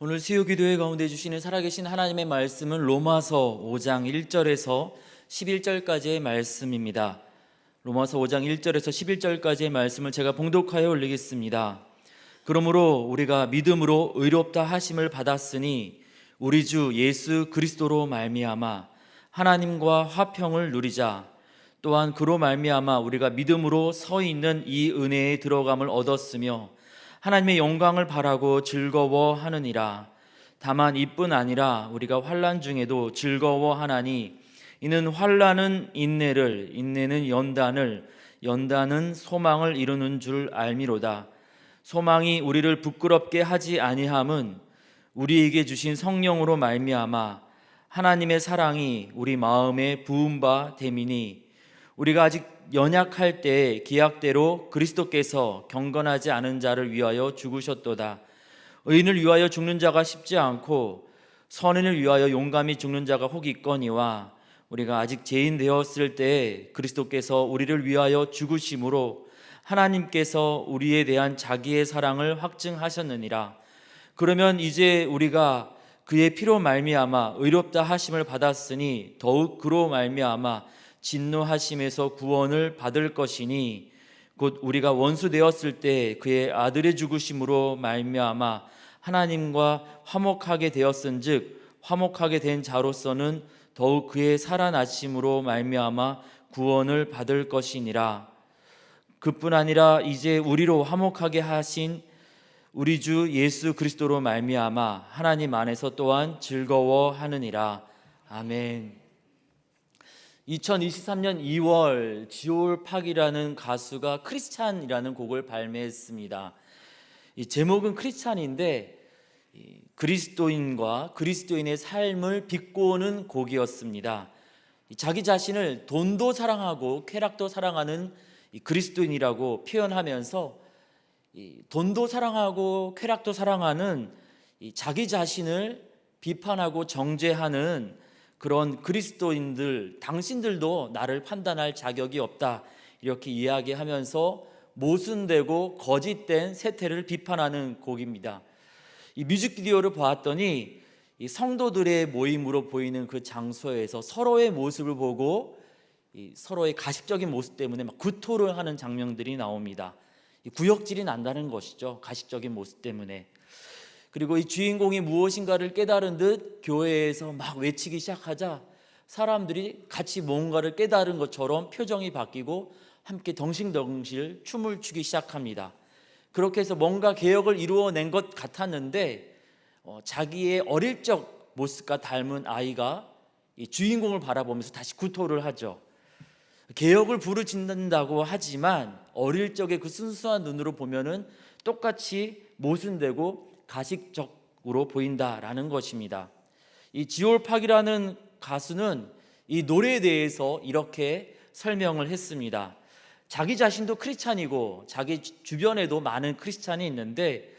오늘 수요 기도회 가운데 주시는 살아계신 하나님의 말씀은 로마서 5장 1절에서 11절까지의 말씀입니다. 로마서 5장 1절에서 11절까지의 말씀을 제가 봉독하여 올리겠습니다. 그러므로 우리가 믿음으로 의롭다 하심을 받았으니 우리 주 예수 그리스도로 말미암아 하나님과 화평을 누리자. 또한 그로 말미암아 우리가 믿음으로 서 있는 이 은혜에 들어감을 얻었으며 하나님의 영광을 바라고 즐거워하느니라. 다만 이뿐 아니라 우리가 환난 중에도 즐거워하나니 이는 환난은 인내를, 인내는 연단을, 연단은 소망을 이루는 줄 알미로다. 소망이 우리를 부끄럽게 하지 아니함은 우리에게 주신 성령으로 말미암아 하나님의 사랑이 우리 마음에 부은 바 됨이니 우리가 아직 연약할 때 기약대로 그리스도께서 경건하지 않은 자를 위하여 죽으셨도다. 의인을 위하여 죽는 자가 쉽지 않고 선인을 위하여 용감히 죽는 자가 혹 있거니와 우리가 아직 죄인 되었을 때 그리스도께서 우리를 위하여 죽으심으로 하나님께서 우리에 대한 자기의 사랑을 확증하셨느니라. 그러면 이제 우리가 그의 피로 말미암아 의롭다 하심을 받았으니 더욱 그로 말미암아 진노하심에서 구원을 받을 것이니 곧 우리가 원수 되었을 때 그의 아들의 죽으심으로 말미암아 하나님과 화목하게 되었은즉 화목하게 된 자로서는 더욱 그의 살아나심으로 말미암아 구원을 받을 것이니라. 그뿐 아니라 이제 우리로 화목하게 하신 우리 주 예수 그리스도로 말미암아 하나님 안에서 또한 즐거워하느니라. 아멘. 2023년 2월 지올팍이라는 가수가 크리스찬이라는 곡을 발매했습니다. 이 제목은 크리스찬인데 그리스도인과 그리스도인의 삶을 비꼬는 곡이었습니다. 자기 자신을 돈도 사랑하고 쾌락도 사랑하는 그리스도인이라고 표현하면서 돈도 사랑하고 쾌락도 사랑하는 자기 자신을 비판하고 정죄하는 그런 그리스도인들, 당신들도 나를 판단할 자격이 없다, 이렇게 이야기하면서 모순되고 거짓된 세태를 비판하는 곡입니다. 이 뮤직비디오를 보았더니 이 성도들의 모임으로 보이는 그 장소에서 서로의 모습을 보고 서로의 가식적인 모습 때문에 막 구토를 하는 장면들이 나옵니다. 구역질이 난다는 것이죠. 가식적인 모습 때문에. 그리고 이 주인공이 무엇인가를 깨달은 듯 교회에서 막 외치기 시작하자 사람들이 같이 뭔가를 깨달은 것처럼 표정이 바뀌고 함께 덩실덩실 춤을 추기 시작합니다. 그렇게 해서 뭔가 개혁을 이루어낸 것 같았는데 자기의 어릴 적 모습과 닮은 아이가 이 주인공을 바라보면서 다시 구토를 하죠. 개혁을 부르짖는다고 하지만 어릴 적의 그 순수한 눈으로 보면은 똑같이 모순되고 가식적으로 보인다라는 것입니다. 이 지올팍이라는 가수는 이 노래에 대해서 이렇게 설명을 했습니다. 자기 자신도 크리스찬이고 자기 주변에도 많은 크리스찬이 있는데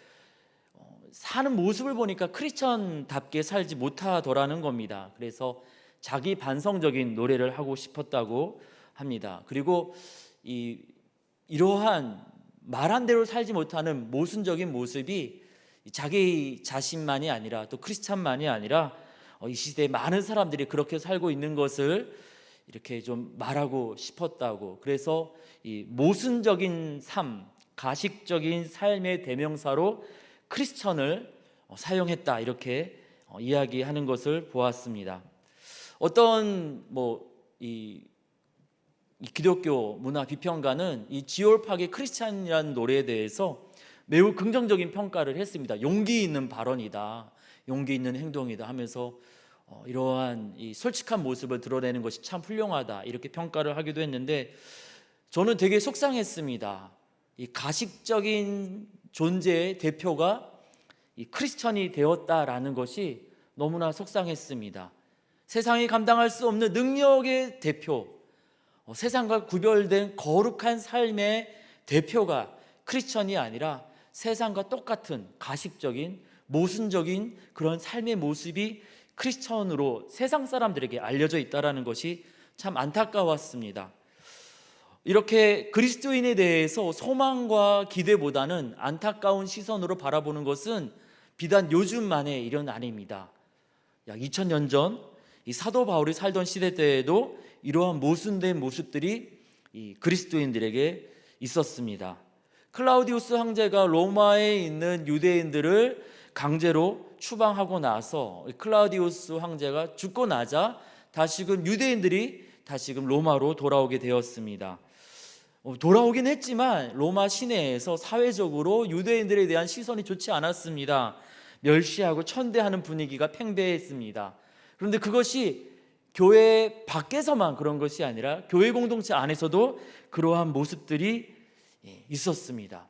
사는 모습을 보니까 크리스찬답게 살지 못하더라는 겁니다. 그래서 자기 반성적인 노래를 하고 싶었다고 합니다. 그리고 이러한 말한 대로 살지 못하는 모순적인 모습이 자기 자신만이 아니라 또 크리스찬만이 아니라 이 시대에 많은 사람들이 그렇게 살고 있는 것을 이렇게 좀 말하고 싶었다고. 그래서 이 모순적인 삶, 가식적인 삶의 대명사로 크리스천을 사용했다, 이렇게 이야기하는 것을 보았습니다. 어떤 이 기독교 문화 비평가는 이 지올팍의 크리스찬이라는 노래에 대해서 매우 긍정적인 평가를 했습니다. 용기 있는 발언이다, 용기 있는 행동이다 하면서 이러한 이 솔직한 모습을 드러내는 것이 참 훌륭하다, 이렇게 평가를 하기도 했는데 저는 되게 속상했습니다. 이 가식적인 존재의 대표가 이 크리스천이 되었다라는 것이 너무나 속상했습니다. 세상이 감당할 수 없는 능력의 대표, 세상과 구별된 거룩한 삶의 대표가 크리스천이 아니라 세상과 똑같은 가식적인 모순적인 그런 삶의 모습이 크리스천으로 세상 사람들에게 알려져 있다는 것이 참 안타까웠습니다. 이렇게 그리스도인에 대해서 소망과 기대보다는 안타까운 시선으로 바라보는 것은 비단 요즘 만의 일은 아닙니다. 약 2000년 전 이 사도 바울이 살던 시대 때에도 이러한 모순된 모습들이 이 그리스도인들에게 있었습니다. 클라우디우스 황제가 로마에 있는 유대인들을 강제로 추방하고 나서 클라우디우스 황제가 죽고 나자 다시금 유대인들이 다시금 로마로 돌아오게 되었습니다. 돌아오긴 했지만 로마 시내에서 사회적으로 유대인들에 대한 시선이 좋지 않았습니다. 멸시하고 천대하는 분위기가 팽배했습니다. 그런데 그것이 교회 밖에서만 그런 것이 아니라 교회 공동체 안에서도 그러한 모습들이 있었습니다.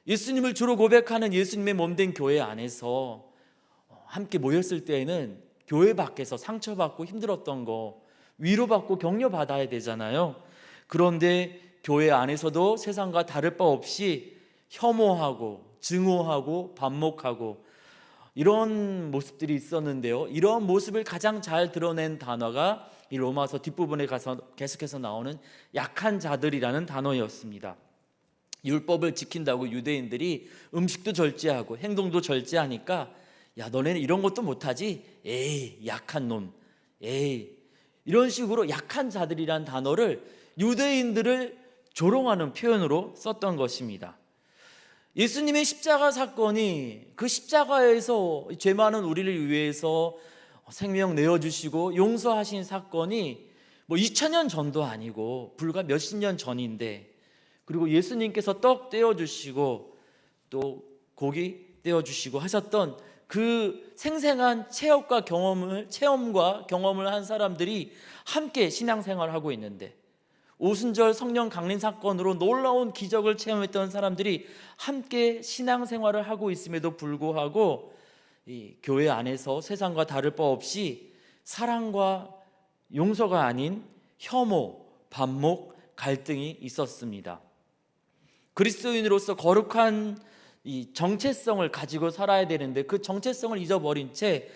예수님을 주로 고백하는 예수님의 몸된 교회 안에서 함께 모였을 때에는 교회 밖에서 상처받고 힘들었던 거 위로받고 격려받아야 되잖아요. 그런데 교회 안에서도 세상과 다를 바 없이 혐오하고 증오하고 반목하고 이런 모습들이 있었는데요. 이런 모습을 가장 잘 드러낸 단어가 이 로마서 뒷부분에 가서 계속해서 나오는 약한 자들이라는 단어였습니다. 율법을 지킨다고 유대인들이 음식도 절제하고 행동도 절제하니까 야 너네는 이런 것도 못하지? 에이 약한 놈, 에이 이런 식으로 약한 자들이란 단어를 유대인들을 조롱하는 표현으로 썼던 것입니다. 예수님의 십자가 사건이 그 십자가에서 죄 많은 우리를 위해서 생명 내어주시고 용서하신 사건이 2000년 전도 아니고 불과 몇십 년 전인데, 그리고 예수님께서 떡 떼어주시고 또 고기 떼어주시고 하셨던 그 생생한 체험과 경험을 한 사람들이 함께 신앙생활을 하고 있는데, 오순절 성령 강림 사건으로 놀라운 기적을 체험했던 사람들이 함께 신앙생활을 하고 있음에도 불구하고 이 교회 안에서 세상과 다를 바 없이 사랑과 용서가 아닌 혐오, 반목, 갈등이 있었습니다. 그리스도인으로서 거룩한 이 정체성을 가지고 살아야 되는데 그 정체성을 잊어버린 채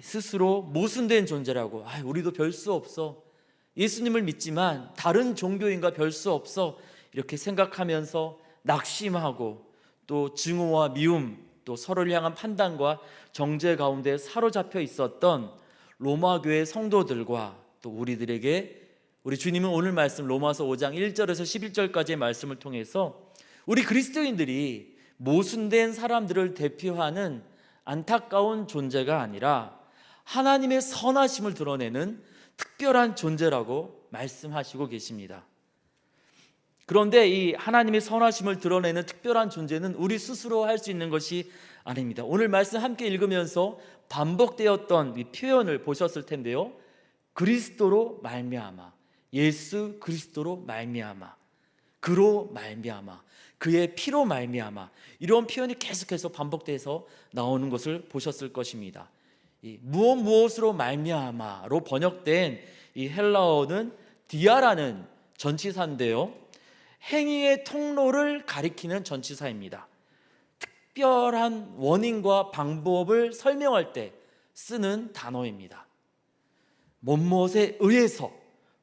스스로 모순된 존재라고, 우리도 별 수 없어, 예수님을 믿지만 다른 종교인과 별 수 없어, 이렇게 생각하면서 낙심하고 또 증오와 미움, 또 서로를 향한 판단과 정죄 가운데 사로잡혀 있었던 로마 교회 성도들과 또 우리들에게 우리 주님은 오늘 말씀 로마서 5장 1절에서 11절까지의 말씀을 통해서 우리 그리스도인들이 모순된 사람들을 대표하는 안타까운 존재가 아니라 하나님의 선하심을 드러내는 특별한 존재라고 말씀하시고 계십니다. 그런데 이 하나님의 선하심을 드러내는 특별한 존재는 우리 스스로 할 수 있는 것이 아닙니다. 오늘 말씀 함께 읽으면서 반복되었던 이 표현을 보셨을 텐데요. 그리스도로 말미암아, 예수 그리스도로 말미암아, 그로 말미암아, 그의 피로 말미암아, 이런 표현이 계속해서 반복돼서 나오는 것을 보셨을 것입니다. 이 무엇으로 말미암아로 번역된 이 헬라어는 디아라는 전치사인데요, 행위의 통로를 가리키는 전치사입니다. 특별한 원인과 방법을 설명할 때 쓰는 단어입니다. 무엇에 의해서,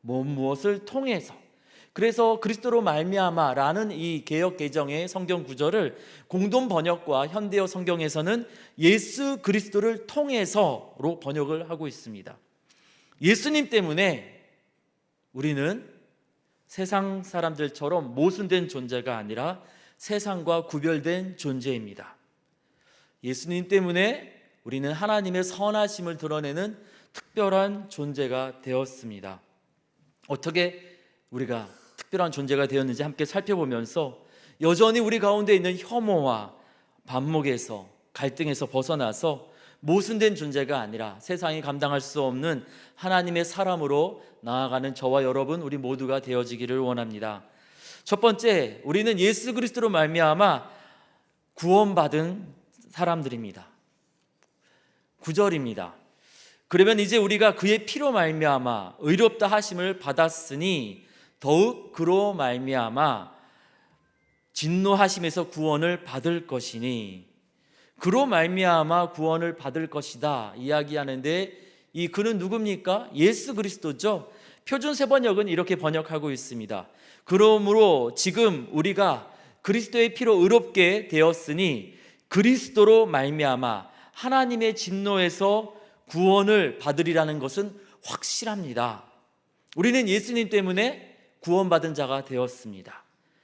무엇을 통해서. 그래서 그리스도로 말미암아라는 이 개역 개정의 성경 구절을 공동 번역과 현대어 성경에서는 예수 그리스도를 통해서로 번역을 하고 있습니다. 예수님 때문에 우리는 세상 사람들처럼 모순된 존재가 아니라 세상과 구별된 존재입니다. 예수님 때문에 우리는 하나님의 선하심을 드러내는 특별한 존재가 되었습니다. 어떻게 우리가 특별한 존재가 되었는지 함께 살펴보면서 여전히 우리 가운데 있는 혐오와 반목에서, 갈등에서 벗어나서 모순된 존재가 아니라 세상이 감당할 수 없는 하나님의 사람으로 나아가는 저와 여러분 우리 모두가 되어지기를 원합니다. 첫 번째, 우리는 예수 그리스도로 말미암아 구원받은 사람들입니다. 9절입니다. 그러면 이제 우리가 그의 피로 말미암아 의롭다 하심을 받았으니 더욱 그로 말미암아 진노하심에서 구원을 받을 것이니, 그로 말미암아 구원을 받을 것이다 이야기하는데, 이 그는 누굽니까? 예수 그리스도죠. 표준 세번역은 이렇게 번역하고 있습니다. 그러므로 지금 우리가 그리스도의 피로 의롭게 되었으니 그리스도로 말미암아 하나님의 진노에서 구원을 받으리라는 것은 확실합니다. 우리는 예수님 때문에 구원받은 자가 되었습니다.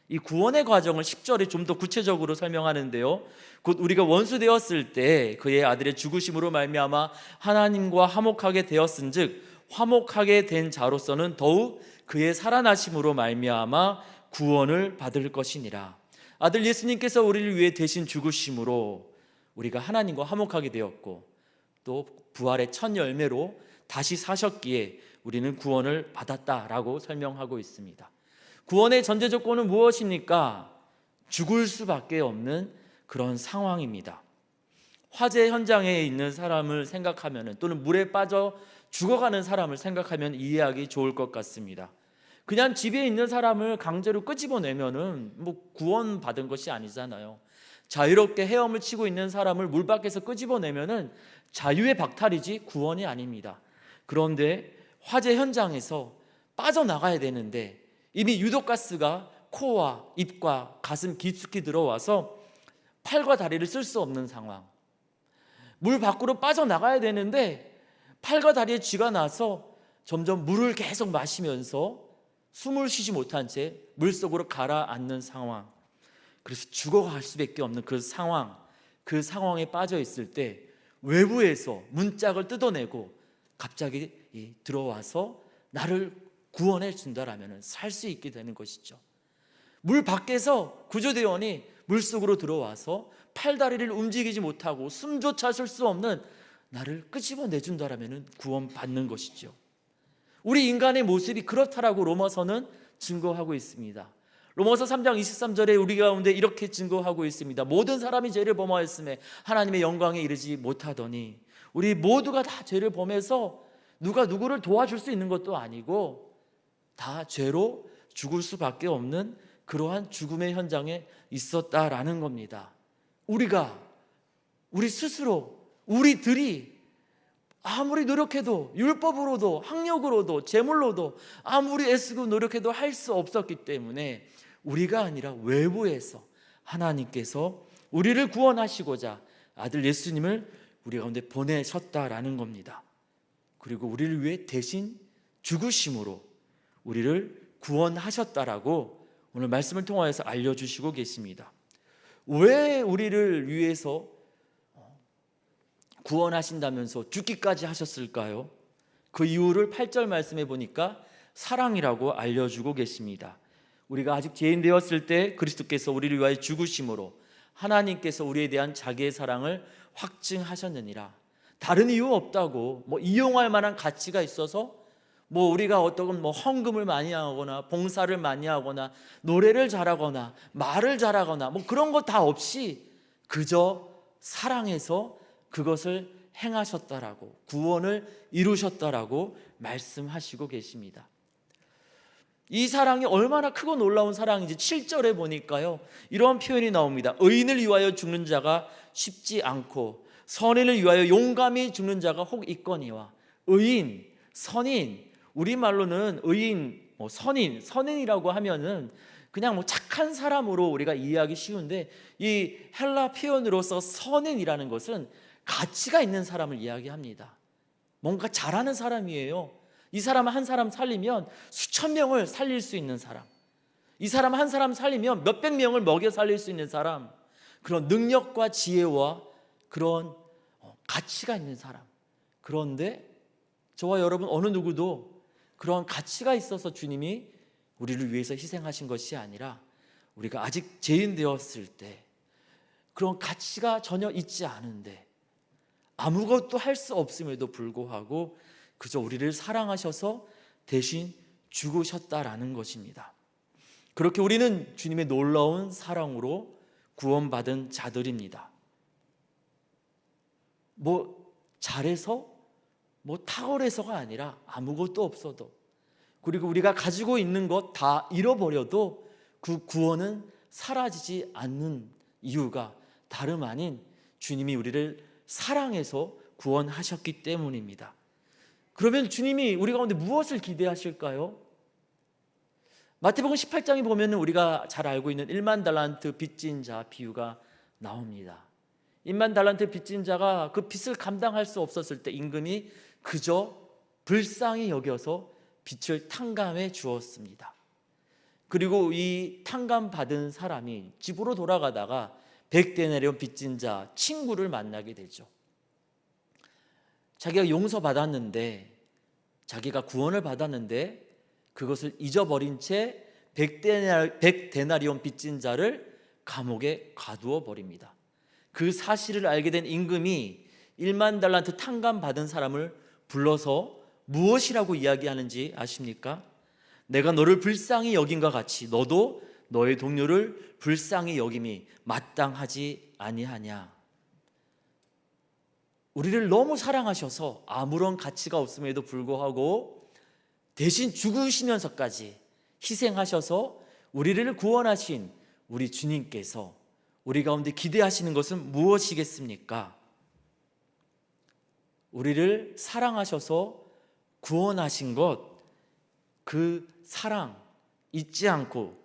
이 구원의 과정을 10절에 좀 더 구체적으로 설명하는데요, 곧 우리가 원수 되었을 때 그의 아들의 죽으심으로 말미암아 하나님과 화목하게 되었은즉 화목하게 된 자로서는 더욱 그의 살아나심으로 말미암아 구원을 받을 것이니라. 아들 예수님께서 우리를 위해 대신 죽으심으로 우리가 하나님과 화목하게 되었고, 또 부활의 첫 열매로 다시 사셨기에 우리는 구원을 받았다라고 설명하고 있습니다. 구원의 전제 조건은 무엇입니까? 죽을 수밖에 없는 그런 상황입니다. 화재 현장에 있는 사람을 생각하면, 또는 물에 빠져 죽어가는 사람을 생각하면 이해하기 좋을 것 같습니다. 그냥 집에 있는 사람을 강제로 끄집어내면은 구원받은 것이 아니잖아요. 자유롭게 헤엄을 치고 있는 사람을 물 밖에서 끄집어내면은 자유의 박탈이지 구원이 아닙니다. 그런데 화재 현장에서 빠져나가야 되는데 이미 유독가스가 코와 입과 가슴 깊숙이 들어와서 팔과 다리를 쓸 수 없는 상황, 물 밖으로 빠져나가야 되는데 팔과 다리에 쥐가 나서 점점 물을 계속 마시면서 숨을 쉬지 못한 채 물속으로 가라앉는 상황, 그래서 죽어갈 수밖에 없는 그 상황에 빠져 있을 때 외부에서 문짝을 뜯어내고 갑자기 들어와서 나를 구원해 준다라면 살 수 있게 되는 것이죠. 물 밖에서 구조대원이 물속으로 들어와서 팔다리를 움직이지 못하고 숨조차 쉴 수 없는 나를 끄집어내준다라면 구원받는 것이죠. 우리 인간의 모습이 그렇다라고 로마서는 증거하고 있습니다. 로마서 3장 23절에 우리 가운데 이렇게 증거하고 있습니다. 모든 사람이 죄를 범하였음에 하나님의 영광에 이르지 못하더니, 우리 모두가 다 죄를 범해서 누가 누구를 도와줄 수 있는 것도 아니고 다 죄로 죽을 수밖에 없는 그러한 죽음의 현장에 있었다라는 겁니다. 우리 스스로, 우리들이 아무리 노력해도, 율법으로도 학력으로도 재물로도 아무리 애쓰고 노력해도 할 수 없었기 때문에 우리가 아니라 외부에서 하나님께서 우리를 구원하시고자 아들 예수님을 우리 가운데 보내셨다라는 겁니다. 그리고 우리를 위해 대신 죽으심으로 우리를 구원하셨다라고 오늘 말씀을 통하여서 알려주시고 계십니다. 왜 우리를 위해서 구원하신다면서 죽기까지 하셨을까요? 그 이유를 8절 말씀해 보니까 사랑이라고 알려주고 계십니다. 우리가 아직 죄인 되었을 때 그리스도께서 우리를 위하여 죽으심으로 하나님께서 우리에 대한 자기의 사랑을 확증하셨느니라. 다른 이유 없다고, 이용할 만한 가치가 있어서 우리가 어떤 헌금을 많이 하거나 봉사를 많이 하거나 노래를 잘하거나 말을 잘하거나 그런 거 다 없이 그저 사랑해서 그것을 행하셨다라고, 구원을 이루셨다라고 말씀하시고 계십니다. 이 사랑이 얼마나 크고 놀라운 사랑인지 7절에 보니까요, 이런 표현이 나옵니다. 의인을 위하여 죽는 자가 쉽지 않고 선인을 위하여 용감히 죽는 자가 혹 있거니와. 의인, 선인, 우리말로는 의인, 선인이라고 하면은 그냥 착한 사람으로 우리가 이해하기 쉬운데, 이 헬라 표현으로서 선인이라는 것은 가치가 있는 사람을 이야기합니다. 뭔가 잘하는 사람이에요. 이 사람 한 사람 살리면 수천 명을 살릴 수 있는 사람, 이 사람 한 사람 살리면 몇백 명을 먹여 살릴 수 있는 사람, 그런 능력과 지혜와 그런 가치가 있는 사람. 그런데 저와 여러분 어느 누구도 그런 가치가 있어서 주님이 우리를 위해서 희생하신 것이 아니라, 우리가 아직 죄인 되었을 때 그런 가치가 전혀 있지 않은데 아무것도 할 수 없음에도 불구하고 그저 우리를 사랑하셔서 대신 죽으셨다라는 것입니다. 그렇게 우리는 주님의 놀라운 사랑으로 구원받은 자들입니다. 잘해서 탁월해서가 아니라 아무것도 없어도, 그리고 우리가 가지고 있는 것 다 잃어버려도 그 구원은 사라지지 않는 이유가 다름 아닌 주님이 우리를 사랑해서 구원하셨기 때문입니다. 그러면 주님이 우리 가운데 무엇을 기대하실까요? 마태복음 18장에 보면 우리가 잘 알고 있는 1만 달란트 빚진 자 비유가 나옵니다. 1만 달란트 빚진 자가 그 빚을 감당할 수 없었을 때 임금이 그저 불쌍히 여겨서 빚을 탕감해 주었습니다. 그리고 이 탕감받은 사람이 집으로 돌아가다가 100데나리온 빚진 자 친구를 만나게 되죠. 자기가 용서받았는데, 자기가 구원을 받았는데 그것을 잊어버린 채 100데나리온 빚진 자를 감옥에 가두어 버립니다. 그 사실을 알게 된 임금이 1만 달란트 탕감받은 사람을 불러서 무엇이라고 이야기하는지 아십니까? 내가 너를 불쌍히 여김과 같이 너도 너의 동료를 불쌍히 여김이 마땅하지 아니하냐. 우리를 너무 사랑하셔서 아무런 가치가 없음에도 불구하고 대신 죽으시면서까지 희생하셔서 우리를 구원하신 우리 주님께서 우리 가운데 기대하시는 것은 무엇이겠습니까? 우리를 사랑하셔서 구원하신 것, 그 사랑 잊지 않고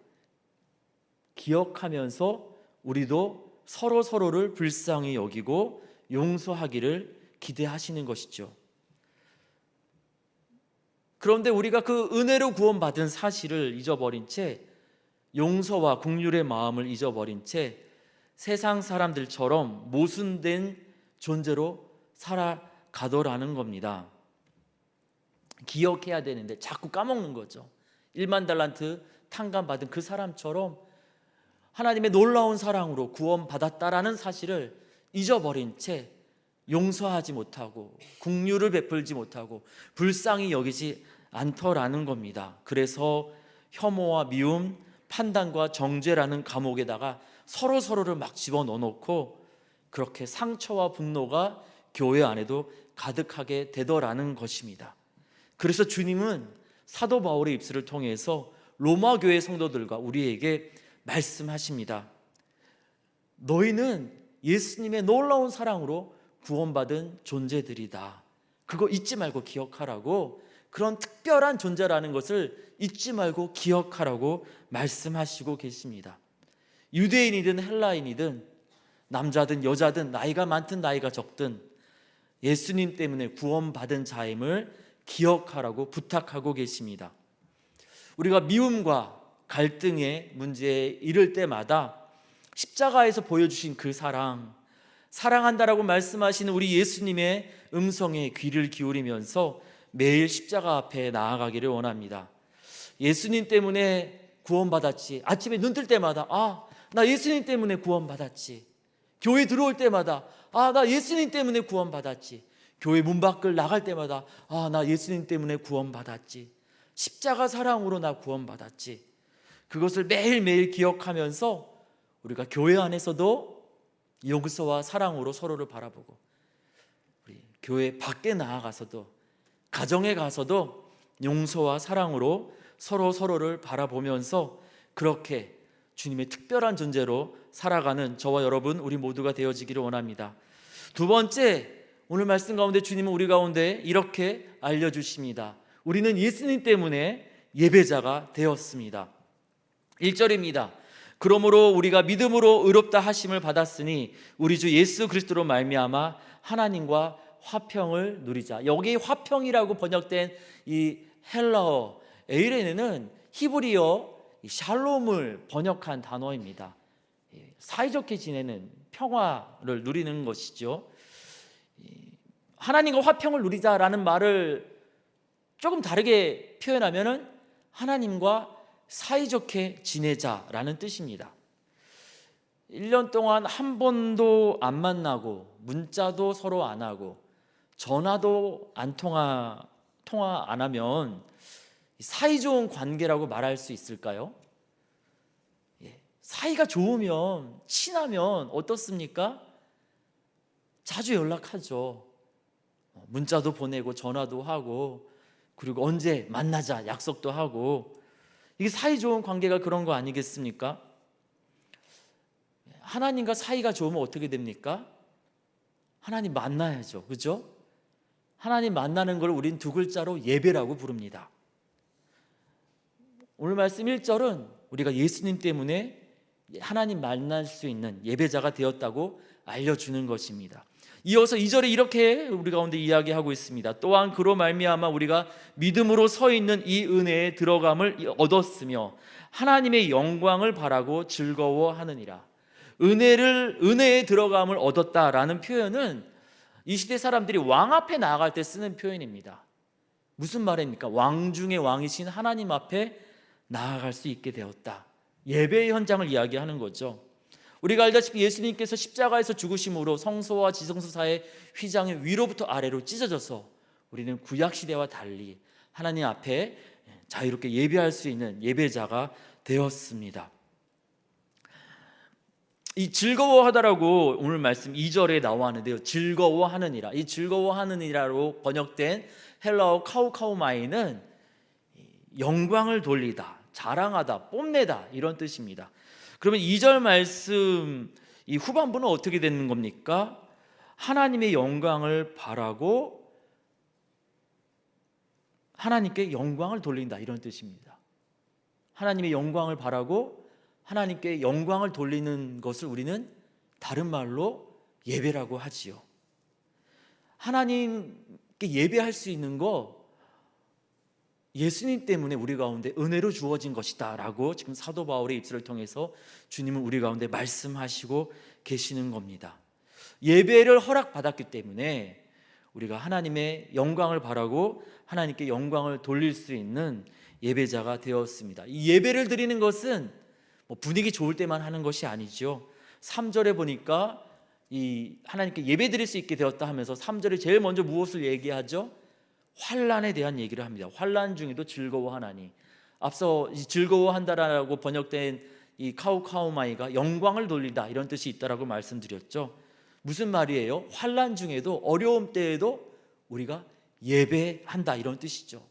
기억하면서 우리도 서로를 불쌍히 여기고 용서하기를 기대하시는 것이죠. 그런데 우리가 그 은혜로 구원받은 사실을 잊어버린 채, 용서와 긍휼의 마음을 잊어버린 채 세상 사람들처럼 모순된 존재로 살아가더라는 겁니다. 기억해야 되는데 자꾸 까먹는 거죠. 1만 달란트 탕감받은 그 사람처럼 하나님의 놀라운 사랑으로 구원받았다라는 사실을 잊어버린 채 용서하지 못하고 긍휼을 베풀지 못하고 불쌍히 여기지 않더라는 겁니다. 그래서 혐오와 미움, 판단과 정죄라는 감옥에다가 서로를 막 집어넣어놓고 그렇게 상처와 분노가 교회 안에도 가득하게 되더라는 것입니다. 그래서 주님은 사도 바울의 입술을 통해서 로마 교회 성도들과 우리에게 말씀하십니다. 너희는 예수님의 놀라운 사랑으로 구원받은 존재들이다. 그거 잊지 말고 기억하라고, 그런 특별한 존재라는 것을 잊지 말고 기억하라고 말씀하시고 계십니다. 유대인이든 헬라인이든 남자든 여자든 나이가 많든 나이가 적든 예수님 때문에 구원받은 자임을 기억하라고 부탁하고 계십니다. 우리가 미움과 갈등의 문제에 이를 때마다 십자가에서 보여주신 그 사랑한다라고 말씀하시는 우리 예수님의 음성에 귀를 기울이면서 매일 십자가 앞에 나아가기를 원합니다. 예수님 때문에 구원받았지. 아침에 눈 뜰 때마다 나 예수님 때문에 구원받았지. 교회 들어올 때마다 나 예수님 때문에 구원받았지. 교회 문 밖을 나갈 때마다 나 예수님 때문에 구원받았지. 십자가 사랑으로 나 구원받았지. 그것을 매일매일 기억하면서 우리가 교회 안에서도 용서와 사랑으로 서로를 바라보고, 우리 교회 밖에 나아가서도, 가정에 가서도 용서와 사랑으로 서로를 바라보면서 그렇게 주님의 특별한 존재로 살아가는 저와 여러분, 우리 모두가 되어지기를 원합니다. 두 번째, 오늘 말씀 가운데 주님은 우리 가운데 이렇게 알려주십니다. 우리는 예수님 때문에 예배자가 되었습니다. 1절입니다. 그러므로 우리가 믿음으로 의롭다 하심을 받았으니 우리 주 예수 그리스도로 말미암아 하나님과 화평을 누리자. 여기 화평이라고 번역된 이 헬라어 에이레네는 히브리어 샬롬을 번역한 단어입니다. 사이좋게 지내는 평화를 누리는 것이죠. 하나님과 화평을 누리자라는 말을 조금 다르게 표현하면은 하나님과 사이좋게 지내자라는 뜻입니다. 1년 동안 한 번도 안 만나고 문자도 서로 안 하고 전화도 안 통화 안 하면 사이좋은 관계라고 말할 수 있을까요? 사이가 좋으면, 친하면 어떻습니까? 자주 연락하죠. 문자도 보내고 전화도 하고, 그리고 언제 만나자 약속도 하고. 이게 사이좋은 관계가 그런 거 아니겠습니까? 하나님과 사이가 좋으면 어떻게 됩니까? 하나님 만나야죠. 그죠? 하나님 만나는 걸 우린 두 글자로 예배라고 부릅니다. 오늘 말씀 1절은 우리가 예수님 때문에 하나님 만날 수 있는 예배자가 되었다고 알려주는 것입니다. 이어서 2절에 이렇게 우리 가운데 이야기하고 있습니다. 또한 그로 말미암아 우리가 믿음으로 서 있는 이 은혜에 들어감을 얻었으며 하나님의 영광을 바라고 즐거워하느니라. 은혜에 들어감을 얻었다라는 표현은 이 시대 사람들이 왕 앞에 나아갈 때 쓰는 표현입니다. 무슨 말입니까? 왕 중의 왕이신 하나님 앞에 나아갈 수 있게 되었다. 예배의 현장을 이야기하는 거죠. 우리가 알다시피 예수님께서 십자가에서 죽으심으로 성소와 지성소 사이의 휘장이 위로부터 아래로 찢어져서 우리는 구약시대와 달리 하나님 앞에 자유롭게 예배할 수 있는 예배자가 되었습니다. 이 즐거워하다라고 오늘 말씀 2절에 나왔는데요, 즐거워하느니라. 이 즐거워하느니라로 번역된 헬라어 카우카우마이는 영광을 돌리다, 자랑하다, 뽐내다 이런 뜻입니다. 그러면 2절 말씀 이 후반부는 어떻게 되는 겁니까? 하나님의 영광을 바라고 하나님께 영광을 돌린다 이런 뜻입니다. 하나님의 영광을 바라고 하나님께 영광을 돌리는 것을 우리는 다른 말로 예배라고 하지요. 하나님께 예배할 수 있는 거 예수님 때문에 우리 가운데 은혜로 주어진 것이다 라고 지금 사도 바울의 입술을 통해서 주님은 우리 가운데 말씀하시고 계시는 겁니다. 예배를 허락받았기 때문에 우리가 하나님의 영광을 바라고 하나님께 영광을 돌릴 수 있는 예배자가 되었습니다. 이 예배를 드리는 것은 분위기 좋을 때만 하는 것이 아니죠. 3절에 보니까 이 하나님께 예배 드릴 수 있게 되었다 하면서 3절에 제일 먼저 무엇을 얘기하죠? 환난에 대한 얘기를 합니다. 환난 중에도 즐거워하나니. 앞서 즐거워한다라고 번역된 이 카우카우마이가 영광을 돌리다 이런 뜻이 있다라고 말씀드렸죠. 무슨 말이에요? 환난 중에도 어려움 때에도 우리가 예배한다 이런 뜻이죠.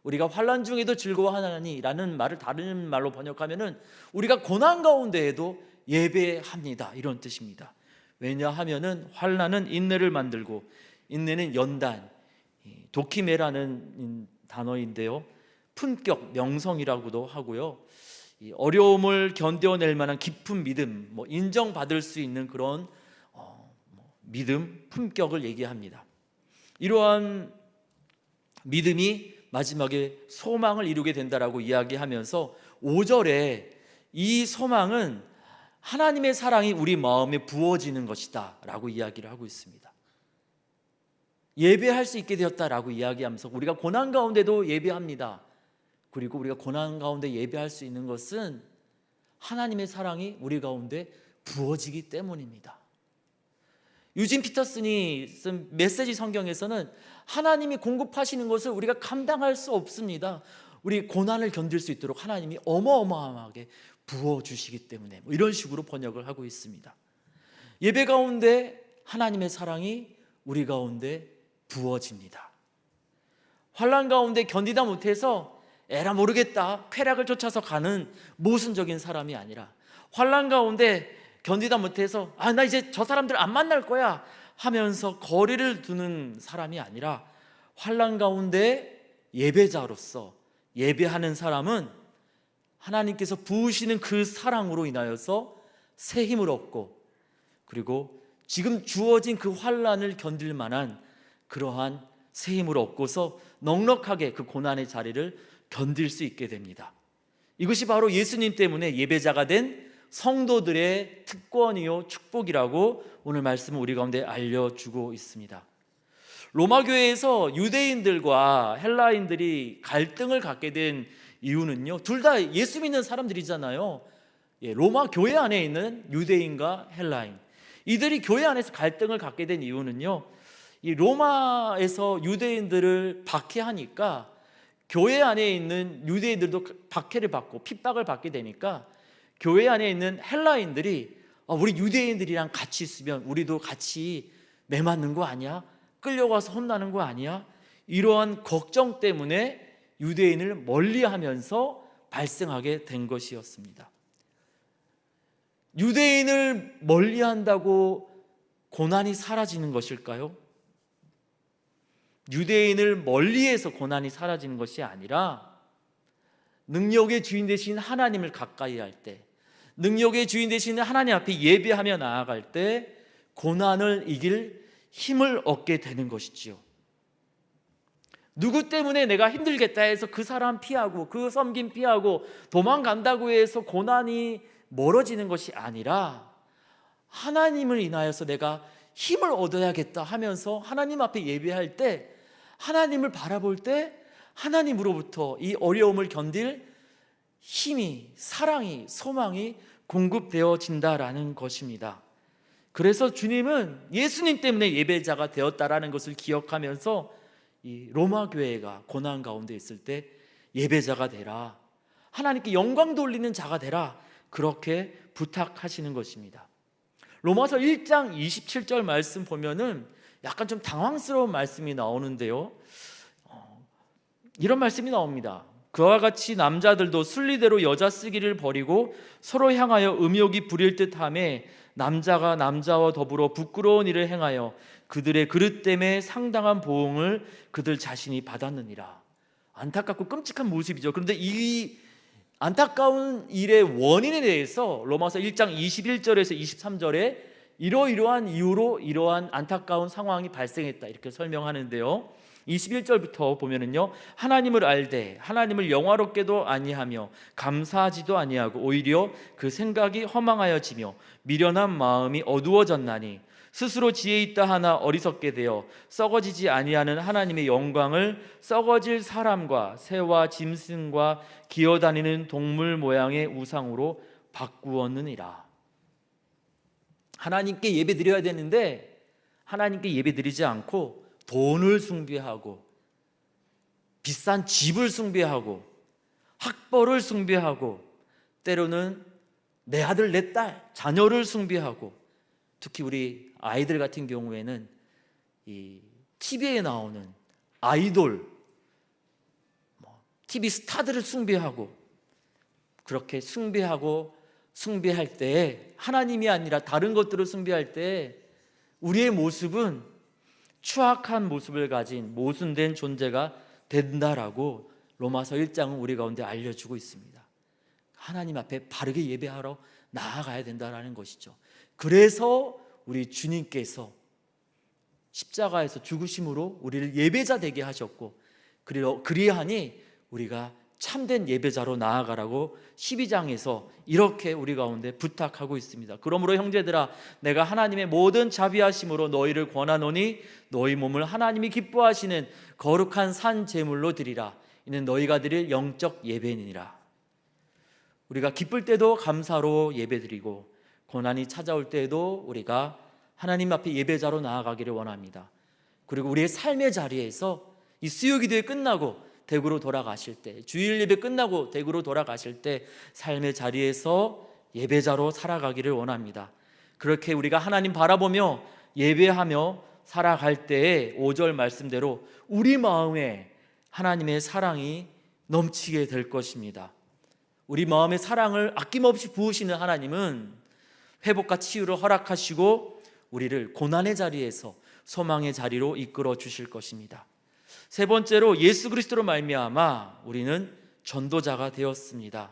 우리가 환난 중에도 즐거워하나니라는 말을 다른 말로 번역하면은 우리가 고난 가운데에도 예배합니다 이런 뜻입니다. 왜냐하면은 환난은 인내를 만들고 인내는 연단, 도키메라는 단어인데요, 품격, 명성이라고도 하고요, 이 어려움을 견뎌낼 만한 깊은 믿음, 인정받을 수 있는 그런 믿음, 품격을 얘기합니다. 이러한 믿음이 마지막에 소망을 이루게 된다라고 이야기하면서 5절에 이 소망은 하나님의 사랑이 우리 마음에 부어지는 것이다 라고 이야기를 하고 있습니다. 예배할 수 있게 되었다라고 이야기하면서 우리가 고난 가운데도 예배합니다. 그리고 우리가 고난 가운데 예배할 수 있는 것은 하나님의 사랑이 우리 가운데 부어지기 때문입니다. 유진 피터슨이 쓴 메시지 성경에서는 하나님이 공급하시는 것을 우리가 감당할 수 없습니다. 우리 고난을 견딜 수 있도록 하나님이 어마어마하게 부어주시기 때문에 이런 식으로 번역을 하고 있습니다. 예배 가운데 하나님의 사랑이 우리 가운데 부어집니다. 환난 가운데 견디다 못해서 에라 모르겠다 쾌락을 쫓아서 가는 모순적인 사람이 아니라, 환난 가운데 견디다 못해서 나 이제 저 사람들 안 만날 거야 하면서 거리를 두는 사람이 아니라, 환난 가운데 예배자로서 예배하는 사람은 하나님께서 부으시는 그 사랑으로 인하여서 새 힘을 얻고, 그리고 지금 주어진 그 환난을 견딜 만한 그러한 새 힘을 얻고서 넉넉하게 그 고난의 자리를 견딜 수 있게 됩니다. 이것이 바로 예수님 때문에 예배자가 된 성도들의 특권이요 축복이라고 오늘 말씀은 우리 가운데 알려주고 있습니다. 로마 교회에서 유대인들과 헬라인들이 갈등을 갖게 된 이유는요, 둘 다 예수 믿는 사람들이잖아요. 로마 교회 안에 있는 유대인과 헬라인, 이들이 교회 안에서 갈등을 갖게 된 이유는요, 이 로마에서 유대인들을 박해하니까 교회 안에 있는 유대인들도 박해를 받고 핍박을 받게 되니까 교회 안에 있는 헬라인들이 우리 유대인들이랑 같이 있으면 우리도 같이 매 맞는 거 아니야? 끌려가서 혼나는 거 아니야? 이러한 걱정 때문에 유대인을 멀리하면서 발생하게 된 것이었습니다. 유대인을 멀리한다고 고난이 사라지는 것일까요? 유대인을 멀리해서 고난이 사라지는 것이 아니라 능력의 주인 되신 하나님을 가까이 할 때, 능력의 주인 되시는 하나님 앞에 예배하며 나아갈 때 고난을 이길 힘을 얻게 되는 것이지요. 누구 때문에 내가 힘들겠다 해서 그 사람 피하고 그 섬김 피하고 도망간다고 해서 고난이 멀어지는 것이 아니라 하나님을 인하여서 내가 힘을 얻어야겠다 하면서 하나님 앞에 예배할 때, 하나님을 바라볼 때 하나님으로부터 이 어려움을 견딜 힘이, 사랑이, 소망이 공급되어진다라는 것입니다. 그래서 주님은 예수님 때문에 예배자가 되었다라는 것을 기억하면서 이 로마 교회가 고난 가운데 있을 때 예배자가 되라, 하나님께 영광 돌리는 자가 되라, 그렇게 부탁하시는 것입니다. 로마서 1장 27절 말씀 보면은 약간 좀 당황스러운 말씀이 나오는데요, 이런 말씀이 나옵니다. 그와 같이 남자들도 순리대로 여자 쓰기를 버리고 서로 향하여 음욕이 부릴 듯하며 남자가 남자와 더불어 부끄러운 일을 행하여 그들의 그릇 때문에 상당한 보응을 그들 자신이 받았느니라. 안타깝고 끔찍한 모습이죠. 그런데 이 안타까운 일의 원인에 대해서 로마서 1장 21절에서 23절에 이러이러한 이유로 이러한 안타까운 상황이 발생했다, 이렇게 설명하는데요, 21절부터 보면은요, 하나님을 알되 하나님을 영화롭게도 아니하며 감사하지도 아니하고 오히려 그 생각이 허망하여지며 미련한 마음이 어두워졌나니 스스로 지혜 있다 하나 어리석게 되어 썩어지지 아니하는 하나님의 영광을 썩어질 사람과 새와 짐승과 기어다니는 동물 모양의 우상으로 바꾸었느니라. 하나님께 예배드려야 되는데 하나님께 예배드리지 않고 돈을 숭배하고 비싼 집을 숭배하고 학벌을 숭배하고 때로는 내 아들 내 딸 자녀를 숭배하고, 특히 우리 아이들 같은 경우에는 이 TV에 나오는 아이돌, TV 스타들을 숭배하고, 그렇게 숭배할 때 하나님이 아니라 다른 것들을 숭배할 때 우리의 모습은 추악한 모습을 가진 모순된 존재가 된다라고 로마서 1장은 우리 가운데 알려주고 있습니다. 하나님 앞에 바르게 예배하러 나아가야 된다라는 것이죠. 그래서 우리 주님께서 십자가에서 죽으심으로 우리를 예배자 되게 하셨고, 그리하니 우리가 참된 예배자로 나아가라고 12장에서 이렇게 우리 가운데 부탁하고 있습니다. 그러므로 형제들아, 내가 하나님의 모든 자비하심으로 너희를 권하노니 너희 몸을 하나님이 기뻐하시는 거룩한 산 제물로 드리라. 이는 너희가 드릴 영적 예배니라. 우리가 기쁠 때도 감사로 예배드리고 고난이 찾아올 때에도 우리가 하나님 앞에 예배자로 나아가기를 원합니다. 그리고 우리의 삶의 자리에서 이 수요기도회 끝나고 댁으로 돌아가실 때, 주일 예배 끝나고 댁으로 돌아가실 때 삶의 자리에서 예배자로 살아가기를 원합니다. 그렇게 우리가 하나님 바라보며 예배하며 살아갈 때에 5절 말씀대로 우리 마음에 하나님의 사랑이 넘치게 될 것입니다. 우리 마음의 사랑을 아낌없이 부으시는 하나님은 회복과 치유를 허락하시고 우리를 고난의 자리에서 소망의 자리로 이끌어 주실 것입니다. 세 번째로 예수 그리스도로 말미암아 우리는 전도자가 되었습니다.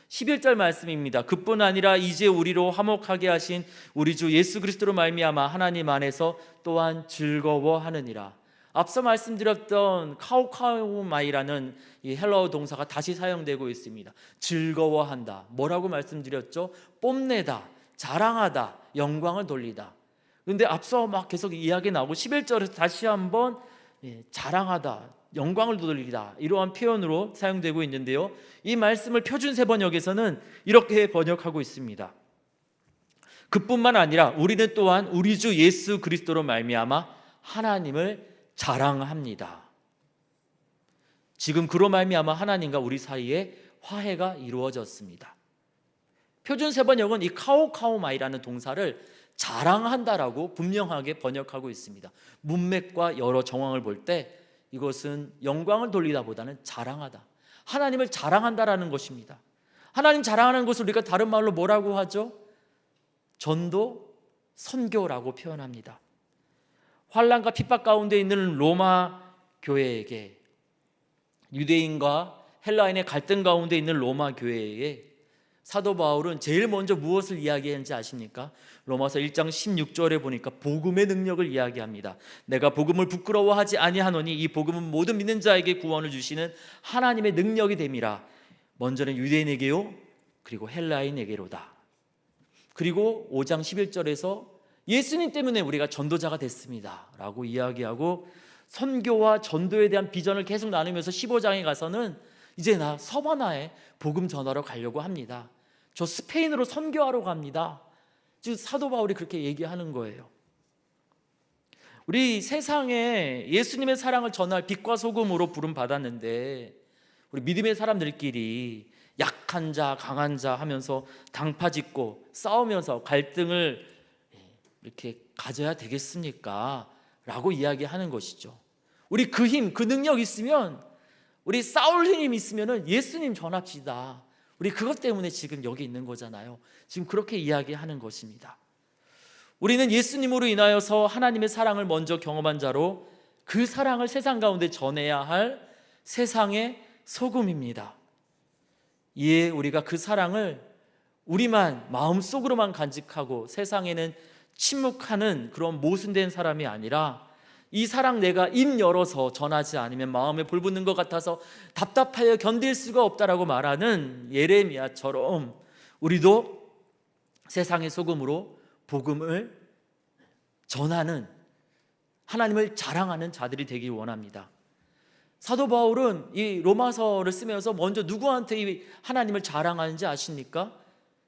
11절 말씀입니다. 그뿐 아니라 이제 우리로 화목하게 하신 우리 주 예수 그리스도로 말미암아 하나님 안에서 또한 즐거워하느니라. 앞서 말씀드렸던 카우카우마이라는 이 헬라어 동사가 다시 사용되고 있습니다. 즐거워한다. 뭐라고 말씀드렸죠? 뽐내다, 자랑하다, 영광을 돌리다. 그런데 앞서 막 계속 이야기 나오고 11절에서 다시 한번 자랑하다, 영광을 돌리다, 이러한 표현으로 사용되고 있는데요, 이 말씀을 표준세번역에서는 이렇게 번역하고 있습니다. 그뿐만 아니라 우리는 또한 우리 주 예수 그리스도로 말미암아 하나님을 자랑합니다. 지금 그로 말미암아 하나님과 우리 사이에 화해가 이루어졌습니다. 표준세번역은 이 카오카오마이라는 동사를 자랑한다라고 분명하게 번역하고 있습니다. 문맥과 여러 정황을 볼 때 이것은 영광을 돌리다 보다는 자랑하다, 하나님을 자랑한다라는 것입니다. 하나님 자랑하는 것을 우리가 다른 말로 뭐라고 하죠? 전도, 선교라고 표현합니다. 환난과 핍박 가운데 있는 로마 교회에게, 유대인과 헬라인의 갈등 가운데 있는 로마 교회에 사도 바울은 제일 먼저 무엇을 이야기했는지 아십니까? 로마서 1장 16절에 보니까 복음의 능력을 이야기합니다. 내가 복음을 부끄러워하지 아니하노니 이 복음은 모든 믿는 자에게 구원을 주시는 하나님의 능력이 됨이라. 먼저는 유대인에게요, 그리고 헬라인에게로다. 그리고 5장 11절에서 예수님 때문에 우리가 전도자가 됐습니다 라고 이야기하고, 선교와 전도에 대한 비전을 계속 나누면서 15장에 가서는 이제 나 서바나에 복음 전하러 가려고 합니다. 저 스페인으로 선교하러 갑니다. 지금 사도 바울이 그렇게 얘기하는 거예요. 우리 세상에 예수님의 사랑을 전할 빛과 소금으로 부름 받았는데, 우리 믿음의 사람들끼리 약한 자, 강한 자 하면서 당파 짓고 싸우면서 갈등을 이렇게 가져야 되겠습니까? 라고 이야기하는 것이죠. 우리 그 힘, 그 능력 있으면, 우리 싸울 힘 있으면 예수님 전합시다. 우리 그것 때문에 지금 여기 있는 거잖아요. 지금 그렇게 이야기하는 것입니다. 우리는 예수님으로 인하여서 하나님의 사랑을 먼저 경험한 자로 그 사랑을 세상 가운데 전해야 할 세상의 소금입니다. 이에 우리가 그 사랑을 우리만 마음속으로만 간직하고 세상에는 침묵하는 그런 모순된 사람이 아니라, 이 사랑 내가 입 열어서 전하지 않으면 마음에 불붙는 것 같아서 답답하여 견딜 수가 없다라고 말하는 예레미야처럼 우리도 세상의 소금으로 복음을 전하는, 하나님을 자랑하는 자들이 되길 원합니다. 사도 바울은 이 로마서를 쓰면서 먼저 누구한테 이 하나님을 자랑하는지 아십니까?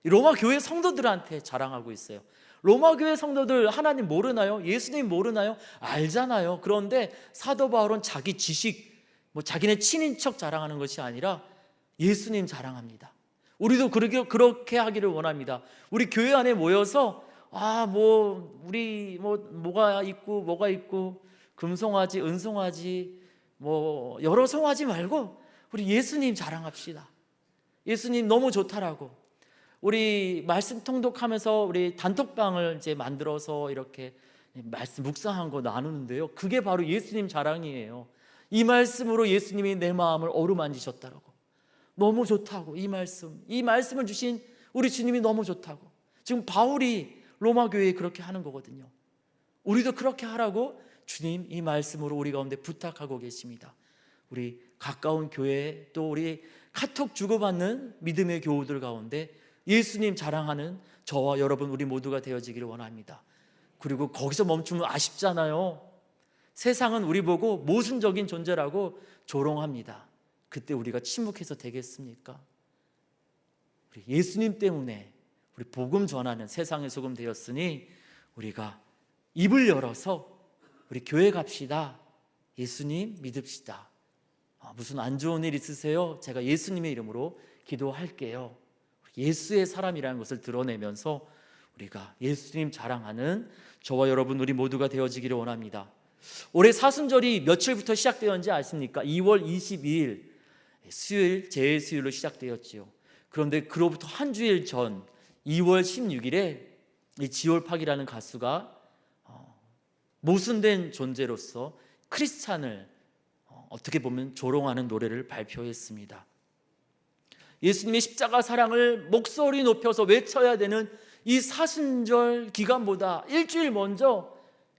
로마 교회 성도들한테 자랑하고 있어요. 로마 교회 성도들 하나님 모르나요? 예수님 모르나요? 알잖아요. 그런데 사도 바울은 자기 지식, 자기네 친인척 자랑하는 것이 아니라 예수님 자랑합니다. 우리도 그렇게 하기를 원합니다. 우리 교회 안에 모여서 우리 뭐가 있고 금송아지, 은송아지, 여러 송아지 말고 우리 예수님 자랑합시다. 예수님 너무 좋다라고. 우리 말씀 통독하면서 우리 단톡방을 이제 만들어서 이렇게 말씀 묵상한 거 나누는데요, 그게 바로 예수님 자랑이에요. 이 말씀으로 예수님이 내 마음을 어루만지셨다라고. 너무 좋다고. 이 말씀을 주신 우리 주님이 너무 좋다고. 지금 바울이 로마 교회에 그렇게 하는 거거든요. 우리도 그렇게 하라고 주님 이 말씀으로 우리 가운데 부탁하고 계십니다. 우리 가까운 교회, 또 우리 카톡 주고받는 믿음의 교우들 가운데 예수님 자랑하는 저와 여러분 우리 모두가 되어지기를 원합니다. 그리고 거기서 멈추면 아쉽잖아요. 세상은 우리 보고 모순적인 존재라고 조롱합니다. 그때 우리가 침묵해서 되겠습니까? 우리 예수님 때문에 우리 복음 전하는 세상의 소금 되었으니 우리가 입을 열어서 우리 교회 갑시다. 예수님 믿읍시다. 무슨 안 좋은 일 있으세요? 제가 예수님의 이름으로 기도할게요. 예수의 사람이라는 것을 드러내면서 우리가 예수님 자랑하는 저와 여러분 우리 모두가 되어지기를 원합니다. 올해 사순절이 며칠부터 시작되었는지 아십니까? 2월 22일 수요일, 제수요일로 시작되었지요. 그런데 그로부터 한 주일 전 2월 16일에 이 지올팍이라는 가수가 모순된 존재로서 크리스찬을 어떻게 보면 조롱하는 노래를 발표했습니다. 예수님의 십자가 사랑을 목소리 높여서 외쳐야 되는 이 사순절 기간보다 일주일 먼저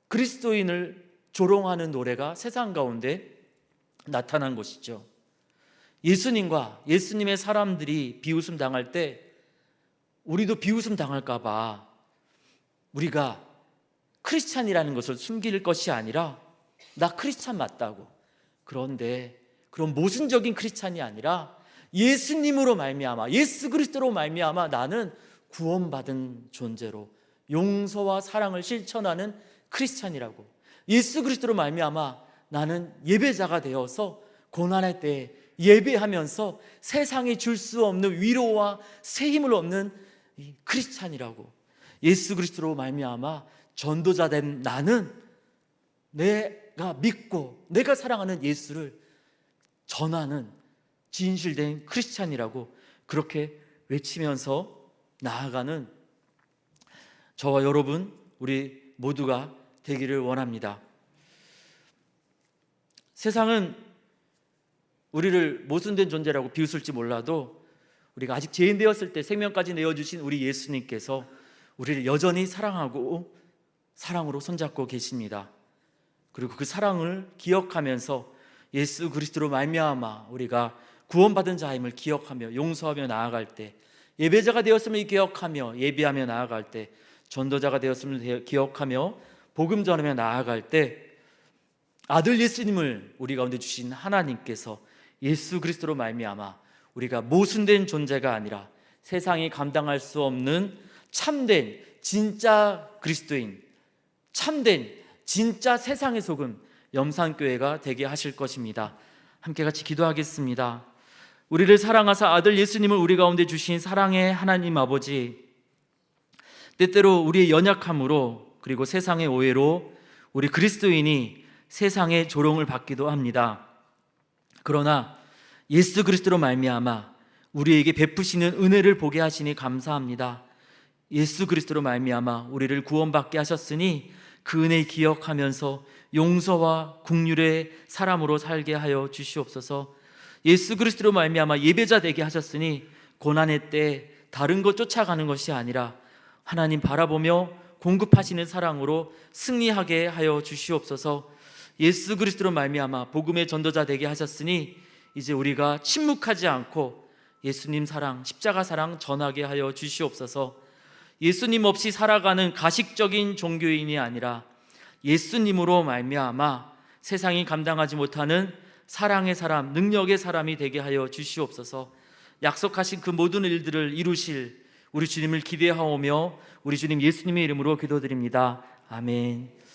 그리스도인을 조롱하는 노래가 세상 가운데 나타난 것이죠. 예수님과 예수님의 사람들이 비웃음 당할 때 우리도 비웃음 당할까 봐 우리가 크리스찬이라는 것을 숨길 것이 아니라 나 크리스찬 맞다고. 그런데 그런 모순적인 크리스찬이 아니라 예수님으로 말미암아, 예수 그리스도로 말미암아 나는 구원받은 존재로 용서와 사랑을 실천하는 크리스찬이라고. 예수 그리스도로 말미암아 나는 예배자가 되어서 고난할 때 예배하면서 세상이 줄 수 없는 위로와 새 힘을 얻는 이 크리스찬이라고. 예수 그리스도로 말미암아 전도자 된 나는 내가 믿고 내가 사랑하는 예수를 전하는 진실된 크리스찬이라고 그렇게 외치면서 나아가는 저와 여러분 우리 모두가 되기를 원합니다. 세상은 우리를 모순된 존재라고 비웃을지 몰라도 우리가 아직 죄인 되었을 때 생명까지 내어주신 우리 예수님께서 우리를 여전히 사랑하고 사랑으로 손잡고 계십니다. 그리고 그 사랑을 기억하면서 예수 그리스도로 말미암아 우리가 구원받은 자임을 기억하며 용서하며 나아갈 때, 예배자가 되었음을 기억하며 예비하며 나아갈 때, 전도자가 되었음을 기억하며 복음 전하며 나아갈 때, 아들 예수님을 우리 가운데 주신 하나님께서 예수 그리스도로 말미암아 우리가 모순된 존재가 아니라 세상이 감당할 수 없는 참된 진짜 그리스도인, 참된 진짜 세상의 소금 염산교회가 되게 하실 것입니다. 함께 같이 기도하겠습니다. 우리를 사랑하사 아들 예수님을 우리 가운데 주신 사랑의 하나님 아버지, 때때로 우리의 연약함으로 그리고 세상의 오해로 우리 그리스도인이 세상의 조롱을 받기도 합니다. 그러나 예수 그리스도로 말미암아 우리에게 베푸시는 은혜를 보게 하시니 감사합니다. 예수 그리스도로 말미암아 우리를 구원받게 하셨으니 그 은혜 기억하면서 용서와 긍휼의 사람으로 살게 하여 주시옵소서. 예수 그리스도로 말미암아 예배자 되게 하셨으니 고난의 때 다른 것 쫓아가는 것이 아니라 하나님 바라보며 공급하시는 사랑으로 승리하게 하여 주시옵소서. 예수 그리스도로 말미암아 복음의 전도자 되게 하셨으니 이제 우리가 침묵하지 않고 예수님 사랑, 십자가 사랑 전하게 하여 주시옵소서. 예수님 없이 살아가는 가식적인 종교인이 아니라 예수님으로 말미암아 세상이 감당하지 못하는 사랑의 사람, 능력의 사람이 되게 하여 주시옵소서. 약속하신 그 모든 일들을 이루실 우리 주님을 기대하오며 우리 주님 예수님의 이름으로 기도드립니다. 아멘.